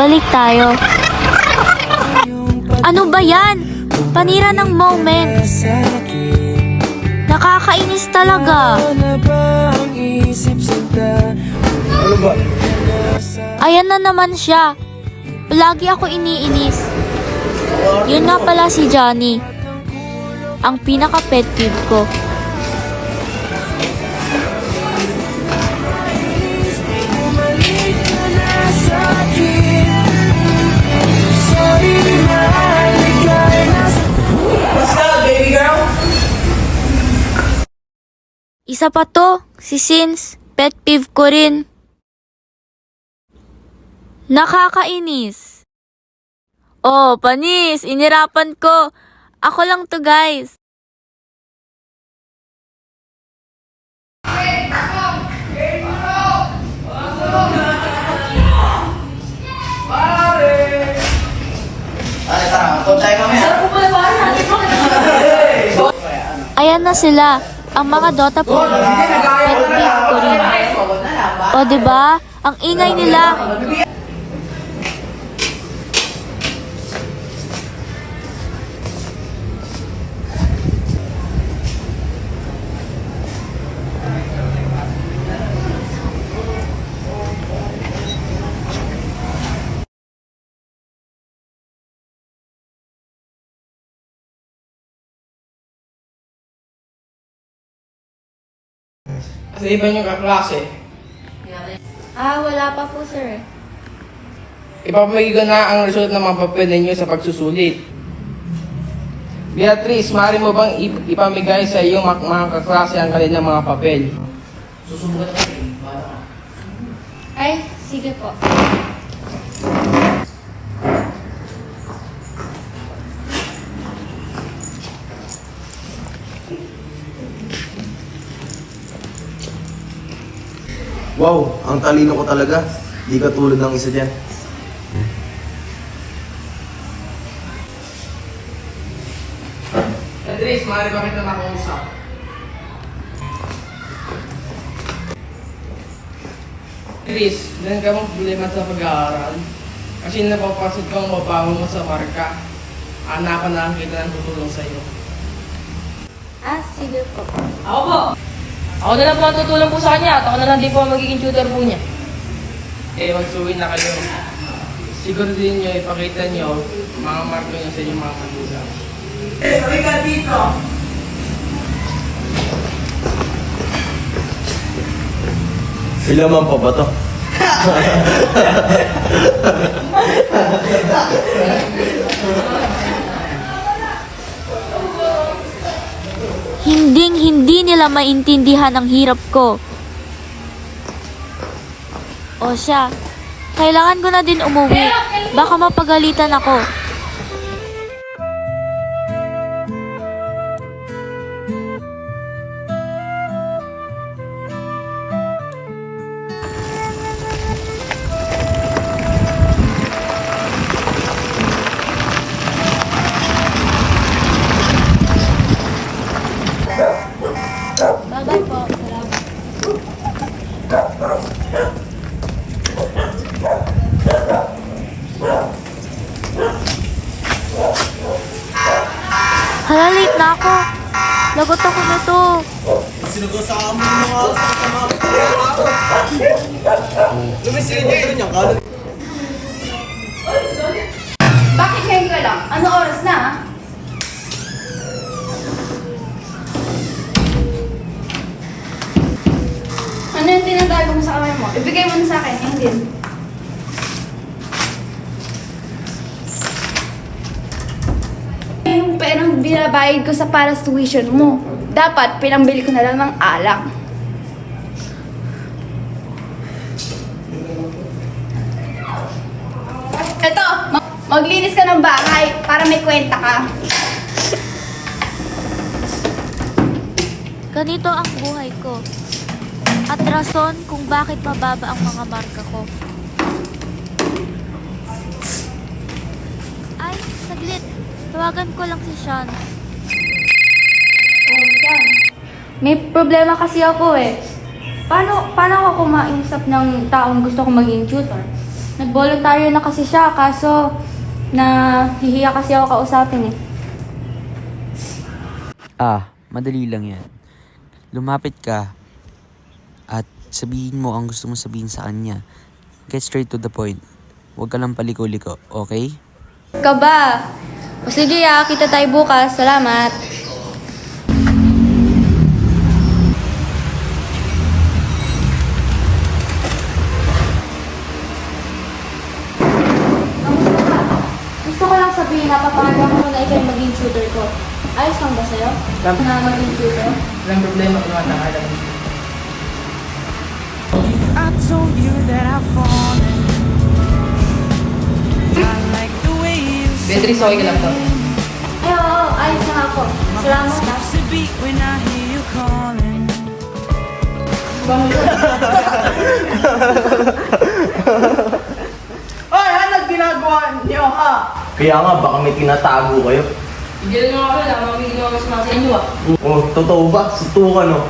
Balik tayo. Ano ba yan? Panira ng moment. Nakakainis talaga. Ano ba? Ayan na naman siya. Lagi ako iniinis. Yun nga pala si Johnny. Ang pinaka-pet peeve ko. What's up, baby girl? Isa pa to, si Sins. Pet peeve ko rin. Nakakainis. Oh, panis, inirapan ko. Ako lang to, guys. Ay, tara, tayo mamaya. Ayan na sila, ang mga Dota player. Pet peeve ko rin. O, diba? Ang ingay nila. Kasi iba yung kaklase. Wala pa po, sir. Ipapamigay ko na ang result ng mga papel ninyo sa pagsusulit. Beatrice, maaari mo bang ipamigay sa iyong mga kaklase ang kanilang mga papel? Susulat ka rin. Ay, sige po. Wow, ang talino ko talaga. Di ka tulad ng isa dyan. Beatrice, maaari ba kita makausap? Beatrice, meron ka mong problema sa pag-aaral? Kasi napapasod kang mabaho mo sa marka. Hanapan na lang kita ng tutulong sa'yo. Sige po. Ako po. Ako na lang po ang tutulong po sa kanya at ako na lang din po ang magiging tutor po niya. Magsuwi na kayo. Siguro din nyo, ipakita nyo mga marko nyo sa inyong mga magulang. Sabi ka dito! Sila man pa ba to? Hindi nila maintindihan ang hirap ko. O siya, kailangan ko na din umuwi. Baka mapagalitan ako. Bye-bye po. Salamat. Hala, late na ako. Lagot ako nito. Sinagosama mo mga kasama ko. Lumisilid yung ito niya. Bakit ngayon ka lang? Ano oras na? Ano yung tinatago mo sa kamay mo? Ibigay mo na sa akin, ngayon din. Yung perang binabayad ko sa paras tuition mo. Dapat pinambili ko na lang ng alak. Eto, maglinis ka ng bahay para may kwenta ka. Ganito ang buhay ko. At rason kung bakit mababa ang mga marka ko. Ay, saglit. Tawagan ko lang si Sean. Oh, Sean. May problema kasi ako eh. Paano ako kumausap ng taong gusto kong maging tutor? Nag-voluntaryo na kasi siya, kaso hihiya kasi ako kausapin eh. Madali lang yan. Lumapit ka at sabihin mo ang gusto mo sabihin sa kanya. Get straight to the point. Huwag ka lang paliko-liko, okay? Ka ba? O sige kita tayo bukas. Salamat. Gusto ko lang sabihin na papayagan ko na ikaw yung maging tutor ko. Ayos lang ba sa'yo? Na maging tutor? Walang problema kung matakalan. I told you that I've fallen. I like the way you Beatrice, okay ka lang to. Ay, oo. Ayos na ako. Salamat ha. to beat when I hear you calling. Hoy, anong ginagawa niyo ha? Kaya nga, baka may tinatago kayo. Hindi nyo ako lang, mga ginawa mas mga sa inyo Oh, totoo ba? Sutukan, no?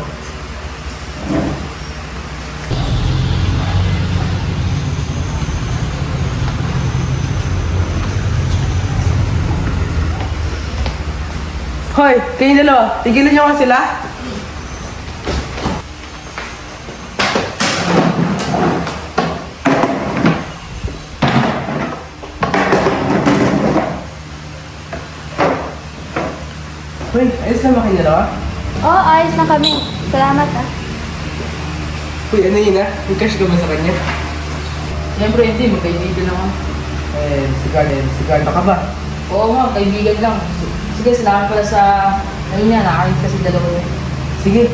Hoy, kayong dalawa, tigilan niyo nga sila. Hoy, ayos na ba kayong dalawa? Oo, ayos na kami. Salamat ha. Uy, ano yun ha? May crush ka ba sa kanya? Siyempre hindi, magkaibigan lang ako. Sigurado ka ba? Oo nga, kaibigan lang. Sige, salamat pala sa... Ano niya, nakakit kasi dalawa niya. Sige.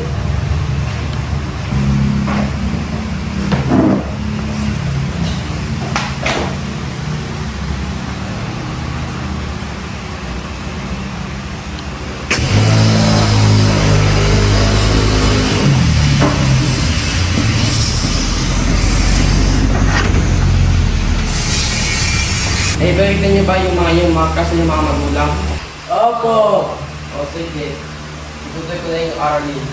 Eh, balik niyo ba yung mga kasi yung mga magulang? Opo! O sige. Tutuloy ko na yung Arlie.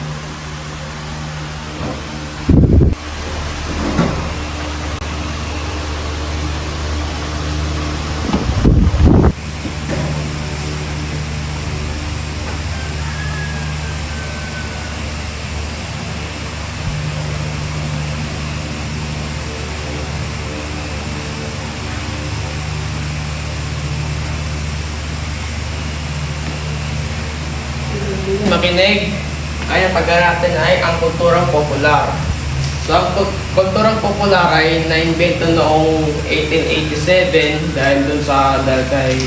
Makinig. Ay, ang pagka natin ay ang kulturang popular. So, ang kulturang popular ay na-invento noong 1887 dahil kay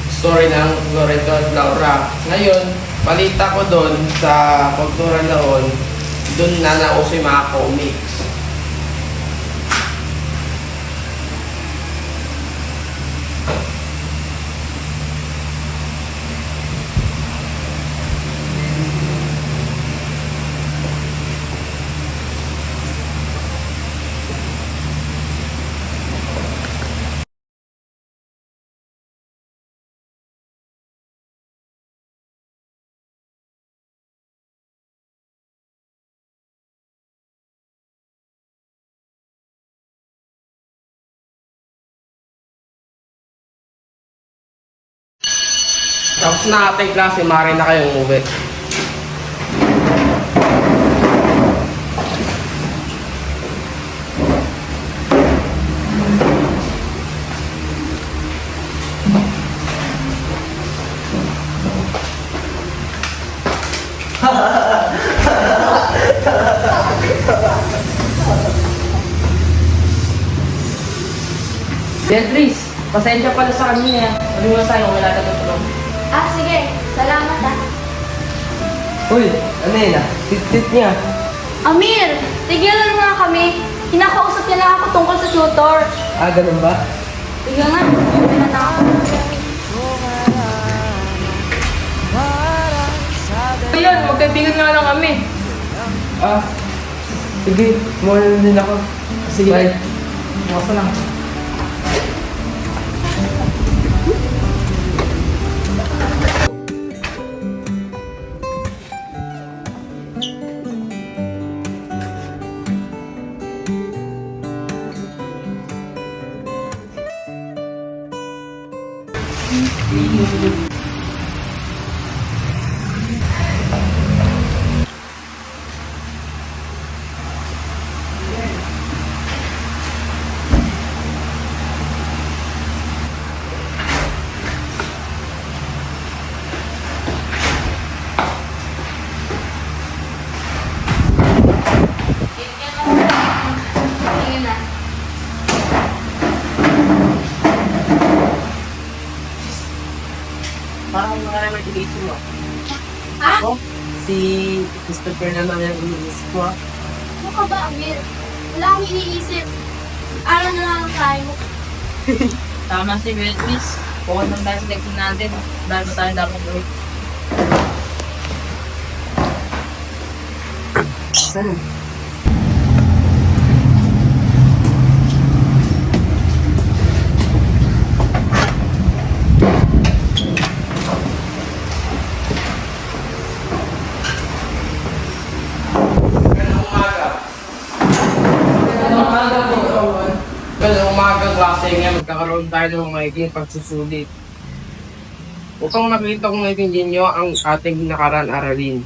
story ng Loreto at Laura. Ngayon, balita ko doon sa kultura noon, doon na nauso yung mga comics. Tapos na ating klase, maaari na kayong umuwi. Beatrice, pasensya pala sa kanina. Sabi mo na sa'yo kung wala ka tutulong. Sige. Salamat ha. Uy, ano yun ah? Sit niya. Amir, tigilan mo nga kami. Kinakausap niya lang ako tungkol sa tutor. Ah, ganun ba? Tignan nga. Tignan na ako. Ayun, magkaibigan nga lang kami. Ah, sige. Muna din ako. Sige. Bye. Bukas na lang. Parang mga naman iniisip mo. Ha? Si Christopher naman yung iniisip mo. Ano ka ba, Amir? Wala akong iniisip. Araw na lang ang tayo. Tama si Beatrice. Bukod lang tayo sa leksin natin. Dahil ba tayo dapat gawin? Magandang umaga klase nga, magkakaroon tayo ng magiging pagsusulit. Upang makita kung naiintindihan nyo ang ating nakaraan aralin.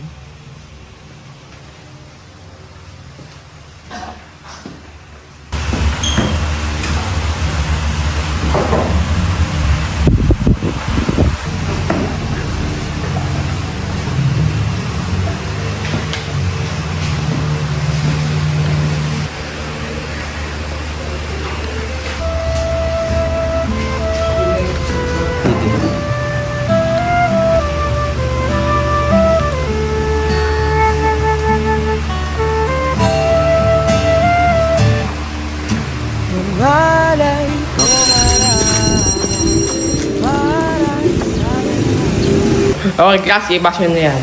Malay ko Okay, klase, ibasa nyo na yan.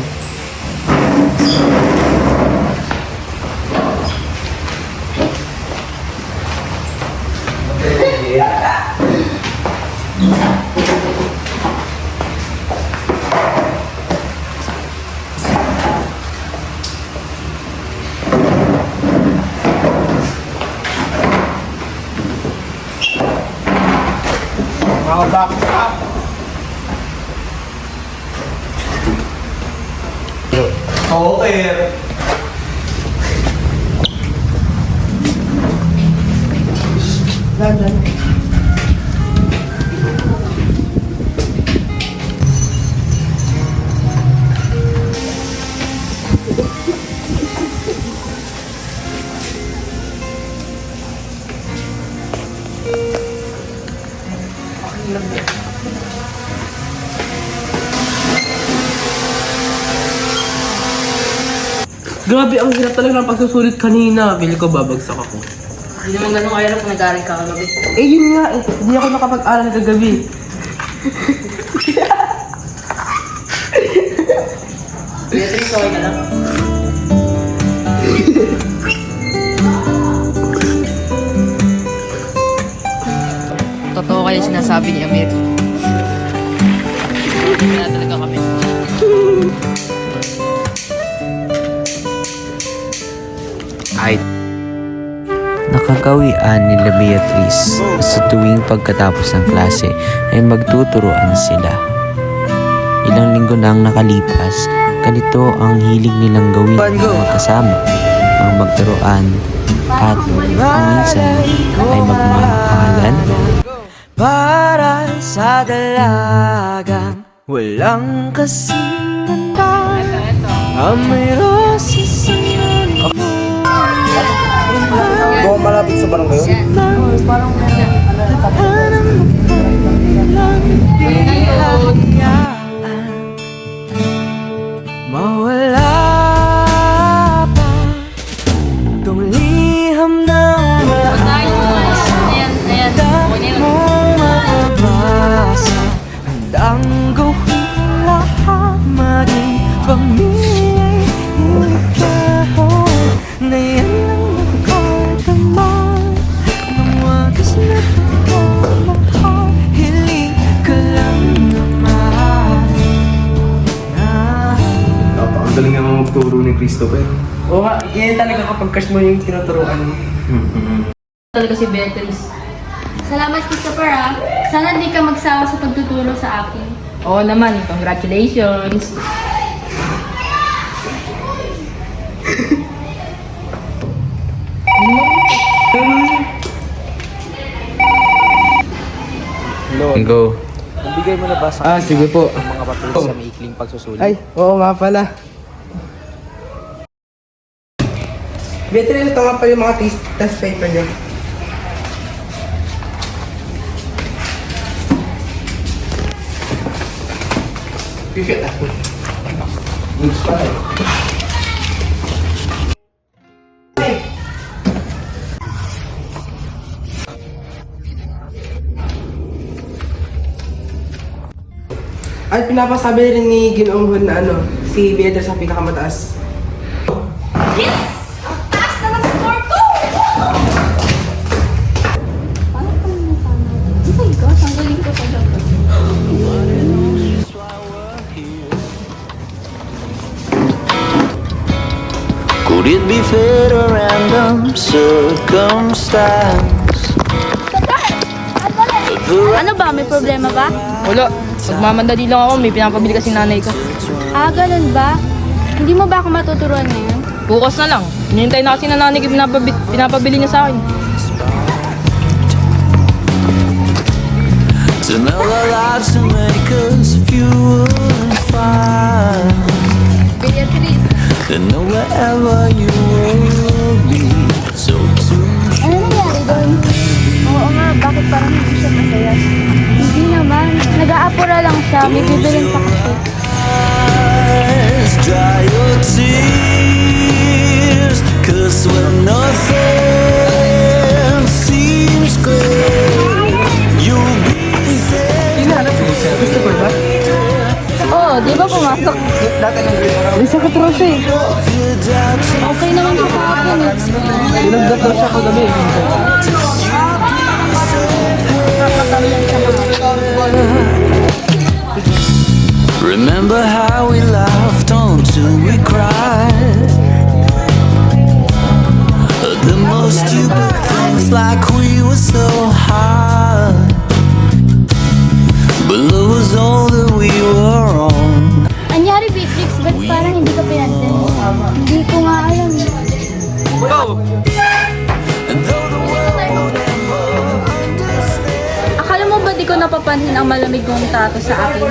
Mga backstop. Okay. Grabe, ang hirap talaga ng pagsusulit kanina. Bili ko babagsak ako. Hindi naman ganun kaya kung nag-aaral ka kagabi. Eh yun nga eh, hindi ako nakapag-aral kagabi. Beatrice, okay ka lang? Totoo kayo sinasabi ni Amir. Kaya talaga kami. Ay. Nakagawian nila Beatrice na sa tuwing pagkatapos ng klase ay magtuturoan sila. Ilang linggo na ang nakalipas, ganito ang hilig nilang gawin ng magkasama, ang magturoan at kung minsan ay magmahalan. para sa dalagang walang kasinundan. Amoy roses ang Doon malapit sa barangay yun? mawala pa itong liham ng mong mababasa. Handang gawin lahat, maging pamilya ikaw na yan ang nakataman ng wagas na pagmamahal. Hiling ka lang naman na Napakagaling naman magturo ni Christopher. Oo nga, ganyan talaga kapag crush mo yung tinuturuan mo. Talaga si Beatrice. Salamat, Christopher, ah. Sana di ka magsawa sa pagtuturo sa akin. Oo naman, congratulations. Go. Bigay mo na ba sa Sige po. mga papel sa maikling pagsusulit? Ay, oo nga pala. Beatrice, ito nga pa yung mga test paper niyo. At pinapasabi rin ni Ginoong Hun na si Beatrice ang pinakamataas. Oh my gosh, ang galing ko talaga. Could it be fate or random circumstance? Ano ba? May problema ba? Wala. Magmamandali lang ako, may pinapabili kasi nanay ko. Ah, ganun ba? Hindi mo ba ako matuturuan ngayon? Bukas na lang. Hinihintay na kasi na nanay ko pinapabili niya sa akin. To know our lives to make us fuel and fire. Beatrice, To know wherever you will be. So too ano nangyari doon? Oo nga, bakit parang hindi siya masaya? Hindi naman. Nag-aapura lang siya. May bibilin pa kasi. eyes, dry your tears. 'Cause when nothing seems clear, you'll be safe. Christopher ba? Oo, di ba pumasok? May sakit raw siya eh. Okay naman siya sa akin eh. Tinagdat daw siya kagabi. Remember how we laughed until we cried. The most stupid things like we were so high. But love was all that we were on. Anyari, Beatrix, ba't parang hindi ka pinansin? Hindi ko nga alam. And though the world never understands. Akala mo ba di ko napapansin ang malamig mong tato sa akin?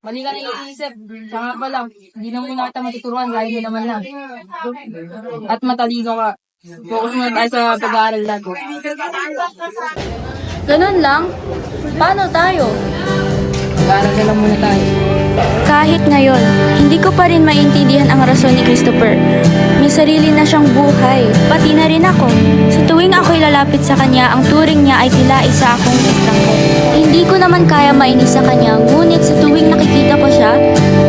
Mali ka na iisip. Saka pa lang, hindi na muna kita matuturuan dahil hindi naman lang. At matalino ka. Focus muna tayo sa pag-aaral lang. Ganun lang? Paano tayo? Pag-aaral na lang muna tayo. Kahit ngayon, hindi ko pa rin maintindihan ang rason ni Christopher. May sarili na siyang buhay, pati na rin ako. Sa tuwing ako'y lalapit sa kanya, ang turing niya ay tila isa akong estranggo. Hindi ko naman kaya mainis sa kanya, ngunit sa tuwing nakikita ko siya,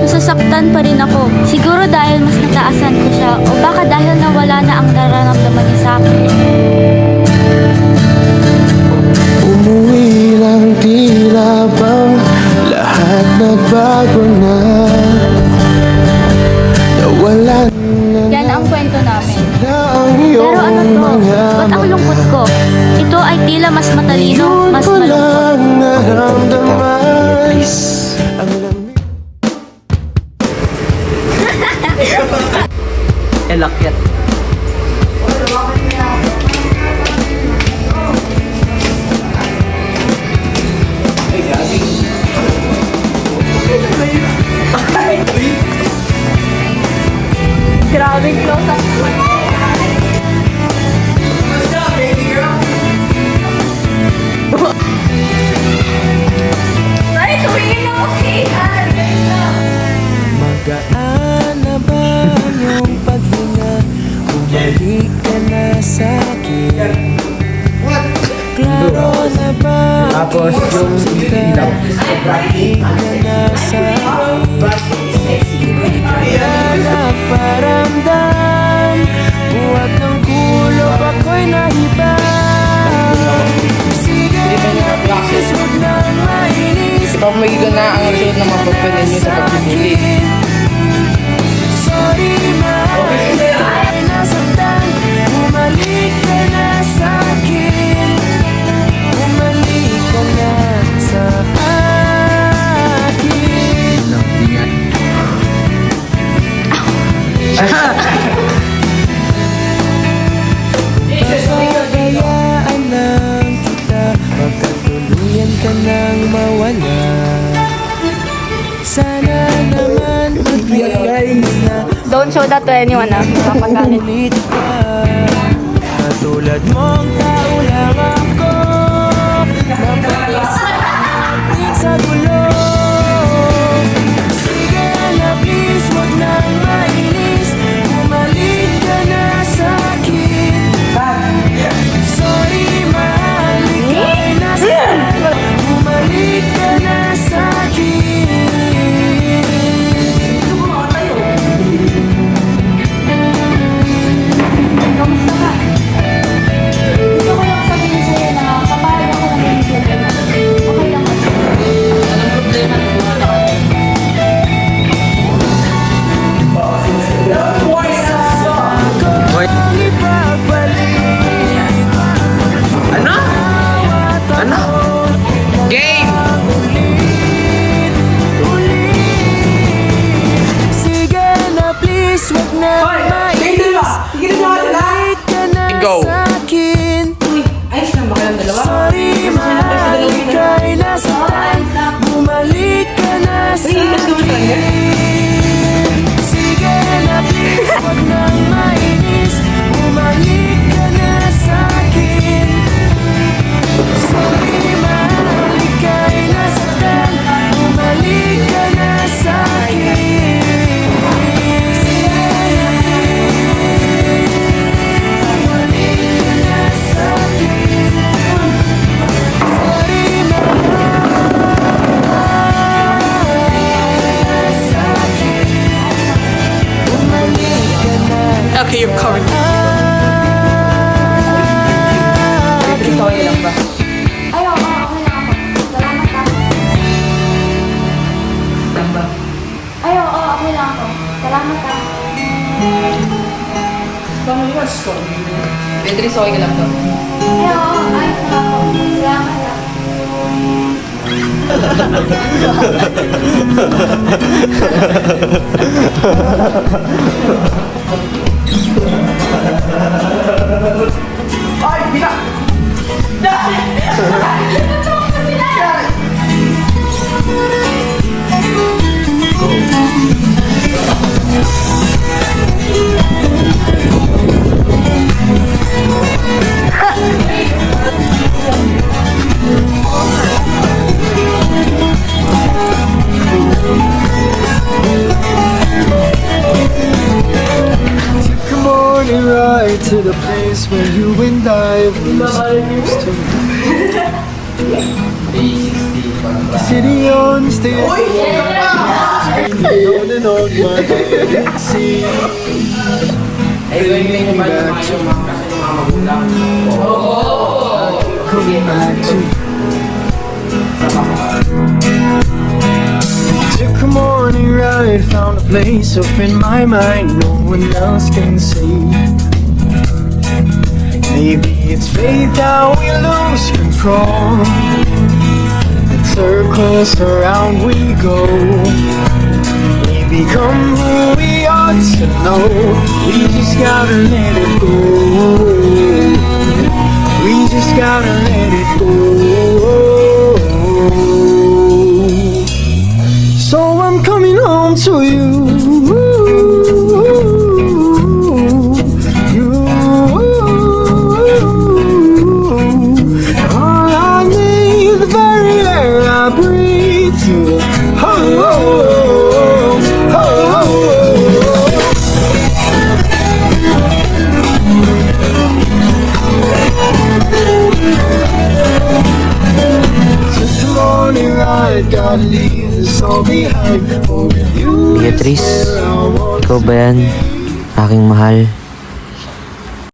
nasasaktan pa rin ako. Siguro dahil mas nataasan ko siya, o baka dahil nawala na ang nararamdaman niya sa akin. Umuwi lang tila bang lahat nagbago na. Nawala na Yan ang kwento namin. ang Pero iyong ano to? Ba't ang lungkot ko? Ito ay tila mas matalino, mas malungkot. lang naramdaman. Ang lamig. Elakyat. Grabe close up. Ay, tumingin na ako Magaan na ba ang iyong paghinga? Bumalik ka na sa akin. Klaro na ba ang iyong sinta? Bumalik ka na sa akin. Hindi ka na nagparamdam. Buwag ng kulog ako'y nahibang. Sige na, please, huwag nang mainis. Ipapamagigan na ang resulta ng mapagpanin niyo sa pagsusulit. Sorry, mahal, ay nasaktan. Bumalik ka na sa akin. Bumalik ka na sa akin. Pabayaan lang kita, magkatuluyan ka nang mawala. Sana naman mag-realize na Don't show that to anyone ah. Kapagalit. ulit ka. Katulad mong tao lang ako, napapasapit sa gulong. Beatrice, okay lang ba? Ay, oo, okay lang ako. Salamat ah. Lang ba? Ay, oo, okay lang ako. Salamat ah. Beatrice, okay ka lang ba? Ay, oo, ayos lang ako. Salamat ah. Come on and ride to the place where you and I used to City on stage on and on my head it seems Yung mga kasi ng mga magulang. coming back to Took a morning ride, found a place up in my mind no one else can see. Maybe it's fate that we lose control. In circles around we go. We become who we ought to know. We just gotta let it go. We just gotta let it go. So I'm coming home to you. All I need, the very air I breathe you. Gotta leave this all behind. For you is Beatrice, where I want ikaw ba yan? Aking mahal.